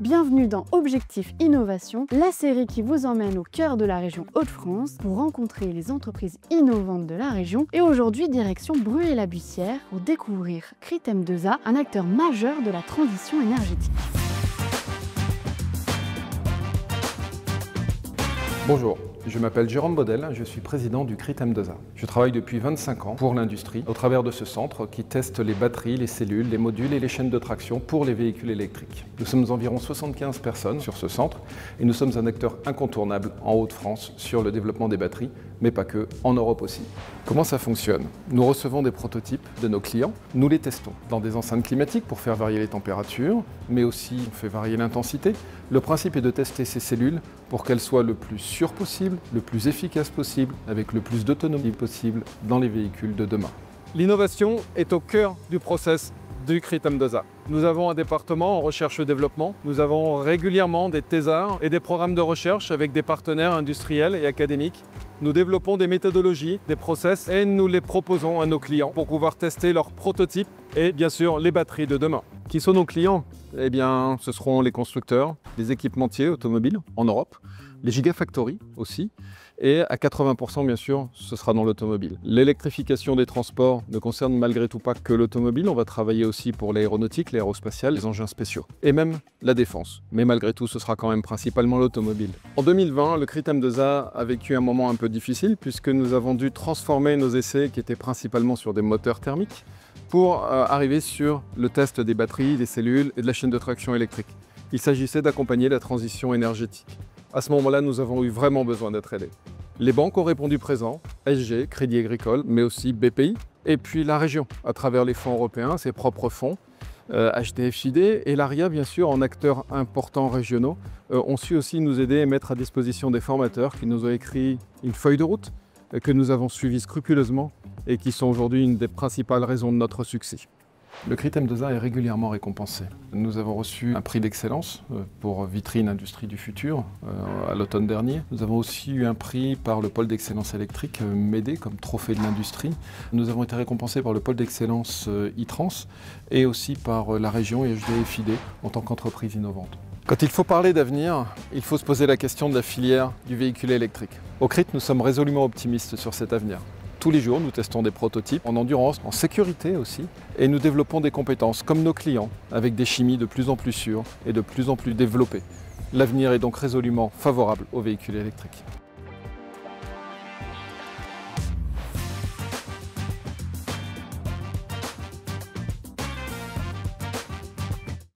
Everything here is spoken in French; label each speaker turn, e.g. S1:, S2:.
S1: Bienvenue dans Objectif Innovation, la série qui vous emmène au cœur de la région Hauts-de-France pour rencontrer les entreprises innovantes de la région. Et aujourd'hui, direction Bruay-la-Bussière pour découvrir Critem2A, un acteur majeur de la transition énergétique.
S2: Bonjour, je m'appelle Jérôme Baudel, je suis président du Critem2A. Je travaille depuis 25 ans pour l'industrie au travers de ce centre qui teste les batteries, les cellules, les modules et les chaînes de traction pour les véhicules électriques. Nous sommes environ 75 personnes sur ce centre et nous sommes un acteur incontournable en Hauts-de-France sur le développement des batteries, mais pas que, en Europe aussi. Comment ça fonctionne? Nous recevons des prototypes de nos clients, nous les testons dans des enceintes climatiques pour faire varier les températures, mais aussi on fait varier l'intensité. Le principe est de tester ces cellules pour qu'elles soient le plus sûres possible, le plus efficaces possible, avec le plus d'autonomie possible dans les véhicules de demain.
S3: L'innovation est au cœur du process du Critem2A. Nous avons un département en recherche et développement. Nous avons régulièrement des thésards et des programmes de recherche avec des partenaires industriels et académiques. Nous développons des méthodologies, des process et nous les proposons à nos clients pour pouvoir tester leurs prototypes et bien sûr les batteries de demain. Qui sont nos clients? Eh bien, ce seront les constructeurs, les équipementiers automobiles en Europe, les gigafactories aussi, et à 80% bien sûr, ce sera dans l'automobile. L'électrification des transports ne concerne malgré tout pas que l'automobile, on va travailler aussi pour l'aéronautique, l'aérospatiale, les engins spéciaux, et même la défense. Mais malgré tout, ce sera quand même principalement l'automobile. En 2020, le Critem2A a vécu un moment un peu difficile puisque nous avons dû transformer nos essais qui étaient principalement sur des moteurs thermiques pour arriver sur le test des batteries, des cellules et de la chaîne de traction électrique. Il s'agissait d'accompagner la transition énergétique. À ce moment-là, nous avons eu vraiment besoin d'être aidés. Les banques ont répondu présent, SG, Crédit Agricole, mais aussi BPI, et puis la région, à travers les fonds européens, ses propres fonds, HDFID et l'ARIA, bien sûr, en acteurs importants régionaux, ont su aussi nous aider et mettre à disposition des formateurs qui nous ont écrit une feuille de route, que nous avons suivie scrupuleusement et qui sont aujourd'hui une des principales raisons de notre succès.
S2: Le Critem2A est régulièrement récompensé. Nous avons reçu un prix d'excellence pour Vitrine Industrie du Futur à l'automne dernier. Nous avons aussi eu un prix par le pôle d'excellence électrique MEDE comme trophée de l'industrie. Nous avons été récompensés par le pôle d'excellence e-Trans et aussi par la région et HDFID en tant qu'entreprise innovante. Quand il faut parler d'avenir, il faut se poser la question de la filière du véhicule électrique. Au CRIT, nous sommes résolument optimistes sur cet avenir. Tous les jours, nous testons des prototypes en endurance, en sécurité aussi, et nous développons des compétences comme nos clients, avec des chimies de plus en plus sûres et de plus en plus développées. L'avenir est donc résolument favorable aux véhicules électriques.